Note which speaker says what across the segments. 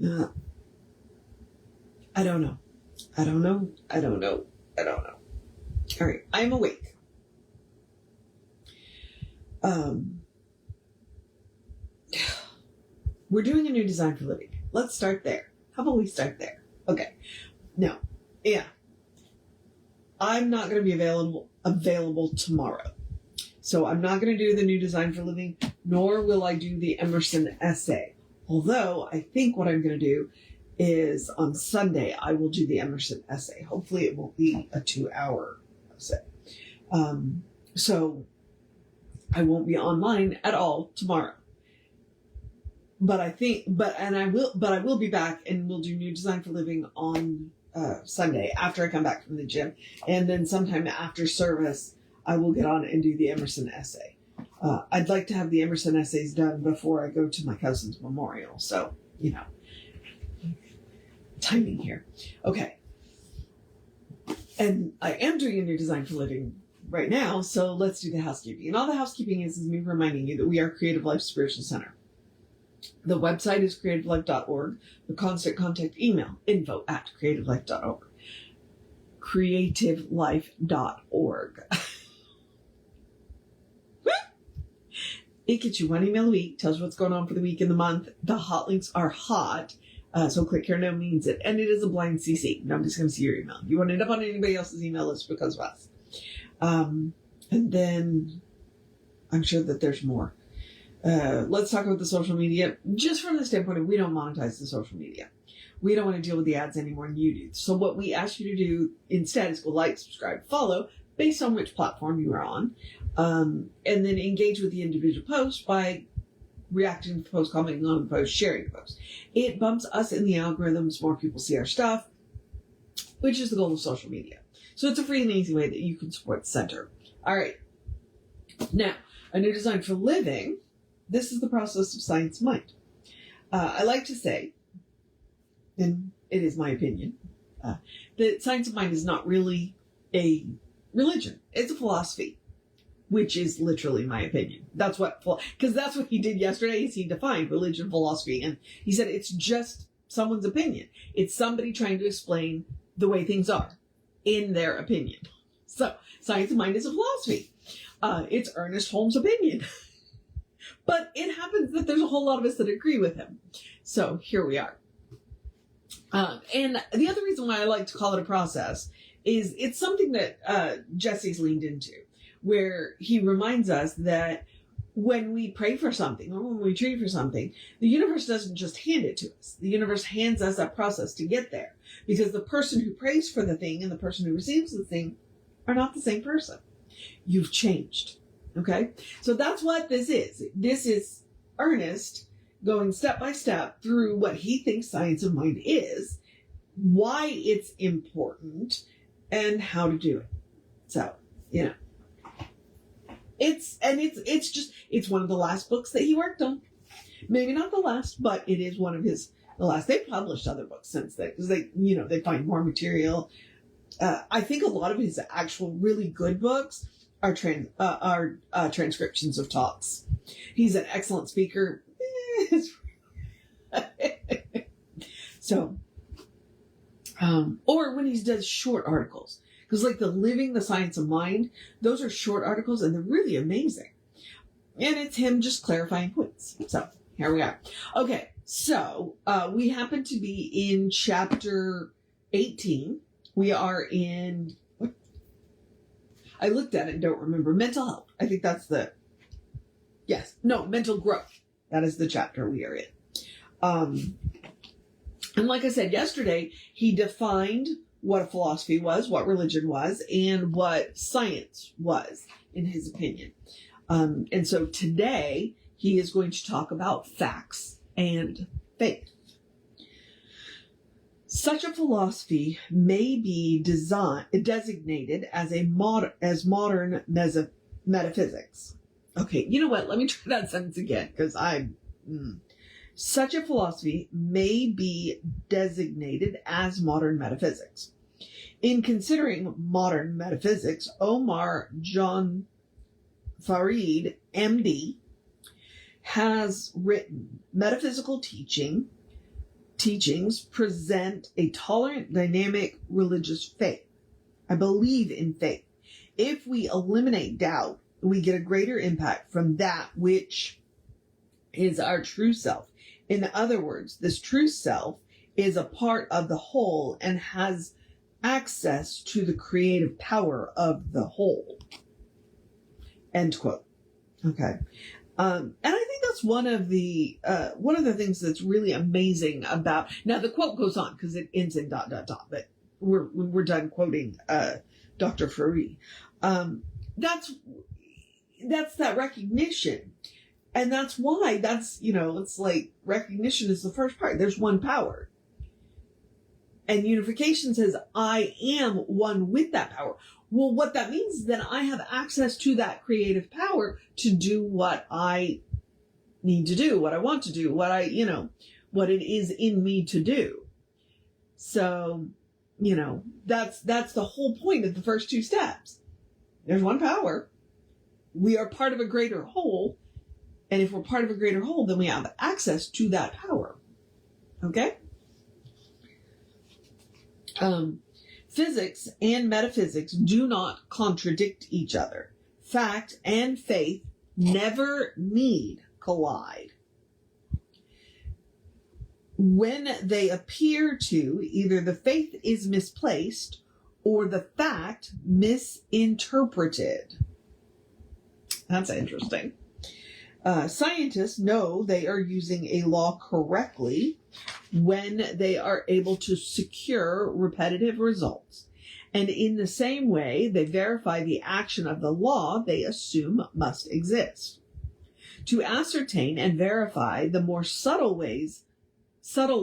Speaker 1: I don't know. All right, I'm awake. We're doing a new design for living. Let's start there. How about we start there? Okay. Now, yeah. I'm not going to be available tomorrow. So I'm not going to do the new design for living, nor will I do the Emerson essay. Although I think what I'm going to do is on Sunday, I will do the Emerson essay. Hopefully it won't be a 2-hour essay. So I won't be online at all tomorrow. But I will be back and we'll do new design for living on Sunday after I come back from the gym. And then sometime after service, I will get on and do the Emerson essay. I'd like to have the Emerson essays done before I go to my cousin's memorial. So, timing here. Okay. And I am doing a new design for living right now. So let's do the housekeeping. And all the housekeeping is me reminding you that we are Creative Life Spiritual Center. The website is creativelife.org. The constant contact email, info@creativelife.org. Creativelife.org. It gets you one email a week, tells you what's going on for the week and the month. The hot links are hot. So click here now means it. And it is a blind CC. Nobody's going to see your email. You won't end up on anybody else's email list because of us. And then I'm sure that there's more. Let's talk about the social media. Just from the standpoint of we don't monetize the social media. We don't want to deal with the ads any more than you do. So what we ask you to do instead is go like, subscribe, follow, based on which platform you are on. And then engage with the individual post by reacting to the post, commenting on the post, sharing the post. It bumps us in the algorithms. More people see our stuff, which is the goal of social media. So it's a free and easy way that you can support the center. All right. Now, a new design for living. This is the process of science mind. I like to say, and it is my opinion, that science of mind is not really a religion. It's a philosophy, which is literally my opinion. Because that's what he did yesterday is he defined religion, philosophy, and he said it's just someone's opinion. It's somebody trying to explain the way things are in their opinion. So science of mind is a philosophy. It's Ernest Holmes' opinion. But it happens that there's a whole lot of us that agree with him. So here we are. And the other reason why I like to call it a process is it's something that Jesse's leaned into, where he reminds us that when we pray for something or when we treat for something, the universe doesn't just hand it to us. The universe hands us that process to get there, because the person who prays for the thing and the person who receives the thing are not the same person. You've changed. Okay, so that's what this is. This is Ernest going step by step through what he thinks science of mind is, why it's important, and how to do it. So, it's one of the last books that he worked on. Maybe not the last, but it is one of the last. They've published other books since then because they find more material. I think a lot of his actual really good books are transcriptions of talks. He's an excellent speaker. So, or when he does short articles, because like the Living the Science of Mind, those are short articles and they're really amazing. And it's him just clarifying points. So here we are. Okay, so we happen to be in chapter 18. We are in. I looked at it and don't remember. Mental health. I think that's mental growth. That is the chapter we are in. And like I said yesterday, he defined what a philosophy was, what religion was, and what science was, in his opinion. And so today, he is going to talk about facts and faith. Such a philosophy may be designated as modern metaphysics. Okay, you know what? Let me try that sentence again, because Such a philosophy may be designated as modern metaphysics. In considering modern metaphysics, Omar John Farid, MD, has written metaphysical teaching teachings present a tolerant, dynamic religious faith. I believe in faith. If we eliminate doubt, we get a greater impact from that which is our true self. In other words, this true self is a part of the whole and has access to the creative power of the whole. End quote. Okay. And I think that's one of the things that's really amazing about, now the quote goes on because it ends in ... but we're done quoting, Dr. Faree. That's that recognition. And that's why it's like recognition is the first part. There's one power. And unification says, I am one with that power. Well, what that means is that I have access to that creative power to do what I need to do, what I want to do, what it is in me to do. So, that's the whole point of the first two steps. There's one power. We are part of a greater whole. And if we're part of a greater whole, then we have access to that power. Okay? Physics and metaphysics do not contradict each other. Fact and faith never need collide. When they appear to, either the faith is misplaced or the fact misinterpreted. That's interesting. Scientists know they are using a law correctly when they are able to secure repetitive results. And in the same way, they verify the action of the law they assume must exist. To ascertain and verify the more subtle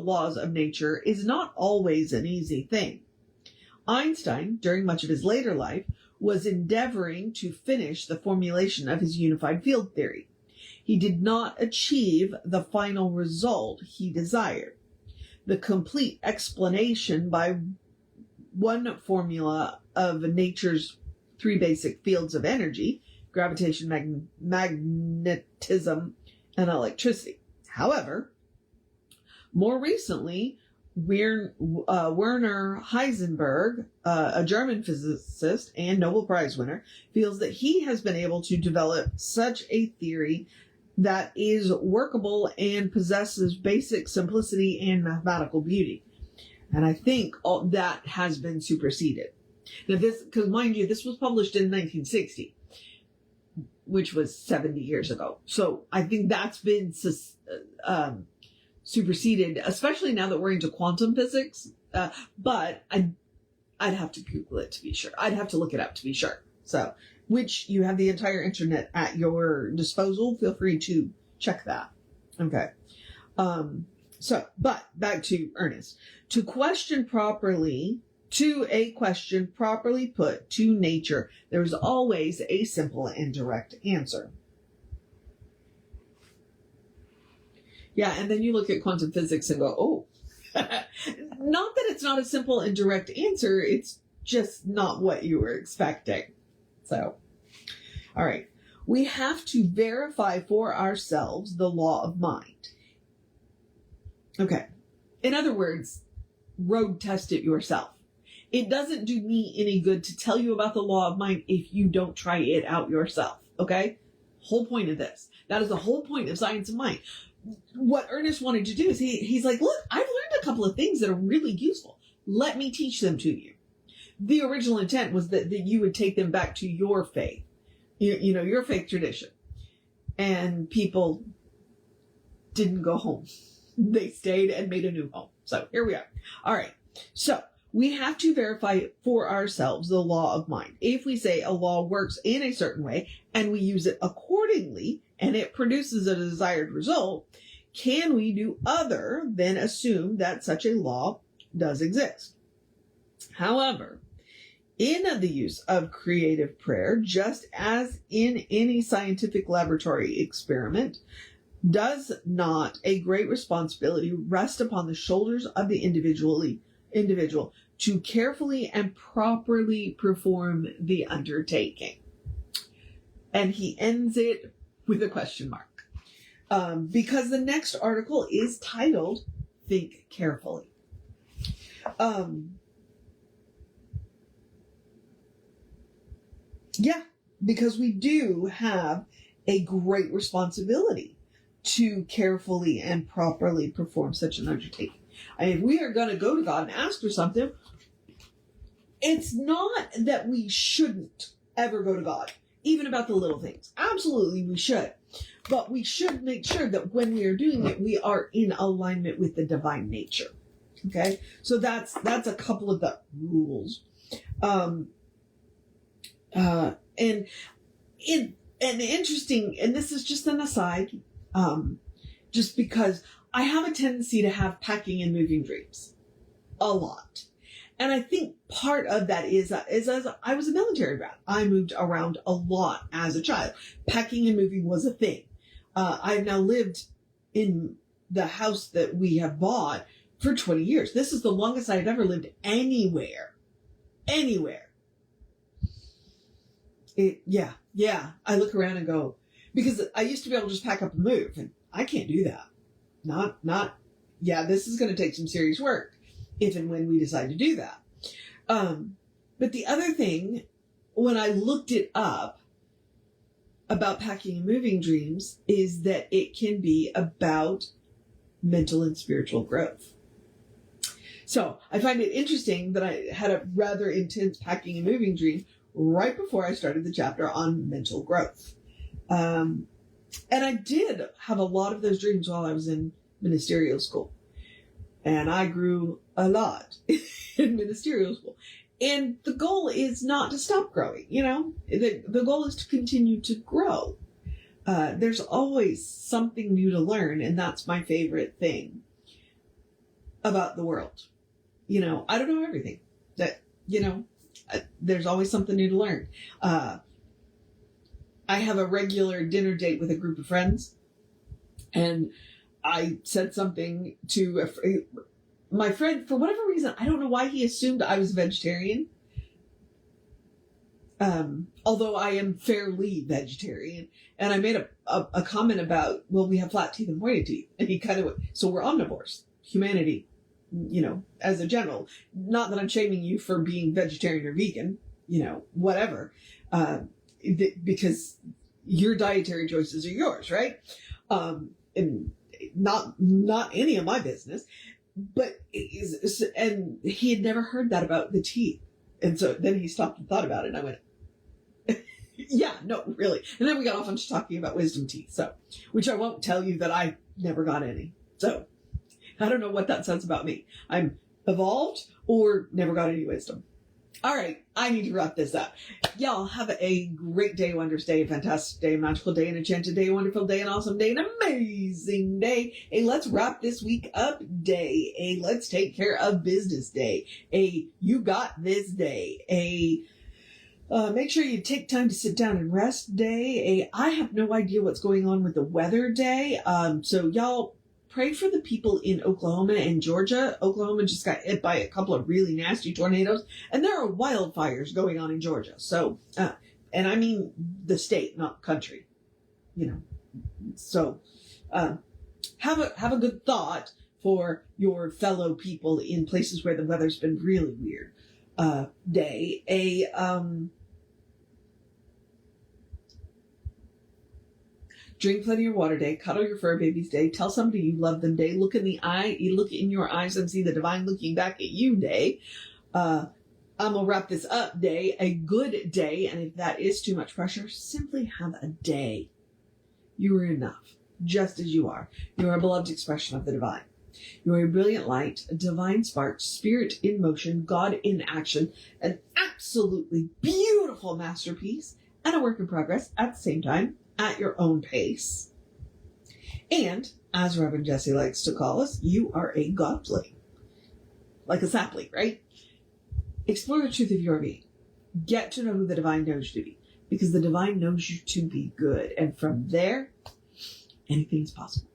Speaker 1: laws of nature is not always an easy thing. Einstein, during much of his later life, was endeavoring to finish the formulation of his unified field theory. He did not achieve the final result he desired. The complete explanation by one formula of nature's three basic fields of energy, gravitation, magnetism, and electricity. However, more recently, Werner Heisenberg, a German physicist and Nobel Prize winner, feels that he has been able to develop such a theory that is workable and possesses basic simplicity and mathematical beauty. And I think all that has been superseded. Now because mind you, this was published in 1960, which was 70 years ago. So I think that's been superseded, especially now that we're into quantum physics. But I'd have to Google it to be sure. I'd have to look it up to be sure. So, which you have the entire internet at your disposal. Feel free to check that. Okay. But back to Ernest. To a question properly put to nature, there is always a simple and direct answer. Yeah, and then you look at quantum physics and go, oh, not that it's not a simple and direct answer, it's just not what you were expecting. So, all right. We have to verify for ourselves the law of mind. Okay. In other words, road test it yourself. It doesn't do me any good to tell you about the law of mind if you don't try it out yourself. Okay? Whole point of this. That is the whole point of Science of Mind. What Ernest wanted to do is he's like, look, I've learned a couple of things that are really useful. Let me teach them to you. The original intent was that you would take them back to your faith, your faith tradition. And people didn't go home. They stayed and made a new home. So here we are. All right. So we have to verify for ourselves the law of mind. If we say a law works in a certain way and we use it accordingly and it produces a desired result, can we do other than assume that such a law does exist? However, in the use of creative prayer, just as in any scientific laboratory experiment, does not a great responsibility rest upon the shoulders of the individual to carefully and properly perform the undertaking? And he ends it with a question mark. Because the next article is titled think carefully. Yeah, because we do have a great responsibility to carefully and properly perform such an undertaking. And if we are going to go to God and ask for something, it's not that we shouldn't ever go to God, even about the little things. Absolutely, we should. But we should make sure that when we are doing it, we are in alignment with the divine nature. Okay? So that's a couple of the rules. And interesting, and this is just an aside, just because I have a tendency to have packing and moving dreams a lot. And I think part of that is as I was a military brat. I moved around a lot as a child. Packing and moving was a thing. I've now lived in the house that we have bought for 20 years. This is the longest I've ever lived anywhere. Anywhere. Yeah. I look around and go, because I used to be able to just pack up and move, and I can't do that. This is going to take some serious work if and when we decide to do that. But the other thing, when I looked it up about packing and moving dreams, is that it can be about mental and spiritual growth. So I find it interesting that I had a rather intense packing and moving dream right before I started the chapter on mental growth. And I did have a lot of those dreams while I was in ministerial school. And I grew a lot in ministerial school. And the goal is not to stop growing, The goal is to continue to grow. There's always something new to learn, and that's my favorite thing about the world. I don't know everything. There's always something new to learn. I have a regular dinner date with a group of friends, and I said something to my friend. For whatever reason, I don't know why he assumed I was vegetarian. Although I am fairly vegetarian, and I made a comment about, well, we have flat teeth and pointed teeth, and he kind of went, so we're omnivores, humanity, as a general. Not that I'm shaming you for being vegetarian or vegan, whatever, because your dietary choices are yours, right? And not any of my business, but and he had never heard that about the teeth. And so then he stopped and thought about it, and I went, yeah, no, really. And then we got off on talking about wisdom teeth, which I won't tell you that I never got any. So I don't know what that says about me. I'm evolved or never got any wisdom. All right, I need to wrap this up. Y'all have a great day, wondrous day, a fantastic day, a magical day, an enchanted day, a wonderful day, an awesome day, an amazing day. A let's wrap this week up day. A let's take care of business day. A you got this day. A make sure you take time to sit down and rest day. I have no idea what's going on with the weather day. So y'all pray for the people in Oklahoma and Georgia. Oklahoma just got hit by a couple of really nasty tornadoes, and there are wildfires going on in Georgia. So, and I mean the state, not country, So, have a good thought for your fellow people in places where the weather's been really weird. Day. Drink plenty of water day, cuddle your fur babies day, tell somebody you love them day, look in your eyes and see the divine looking back at you day. I'm going to wrap this up day, a good day, and if that is too much pressure, simply have a day. You are enough, just as you are. You are a beloved expression of the divine. You are a brilliant light, a divine spark, spirit in motion, God in action, an absolutely beautiful masterpiece, and a work in progress at the same time, at your own pace. And, as Reverend Jesse likes to call us, you are a godling. Like a sapling, right? Explore the truth of your being. Get to know who the divine knows you to be. Because the divine knows you to be good. And from there, anything is possible.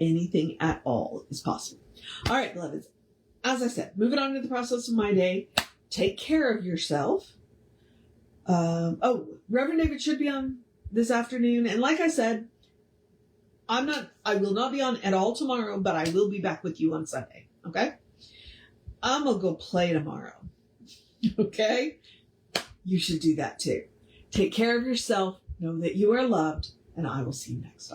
Speaker 1: Anything at all is possible. All right, beloveds. As I said, moving on to the process of my day. Take care of yourself. Reverend David should be on this afternoon. And like I said, I will not be on at all tomorrow, but I will be back with you on Sunday. Okay? I'm going to go play tomorrow. Okay? You should do that too. Take care of yourself. Know that you are loved, and I will see you next time.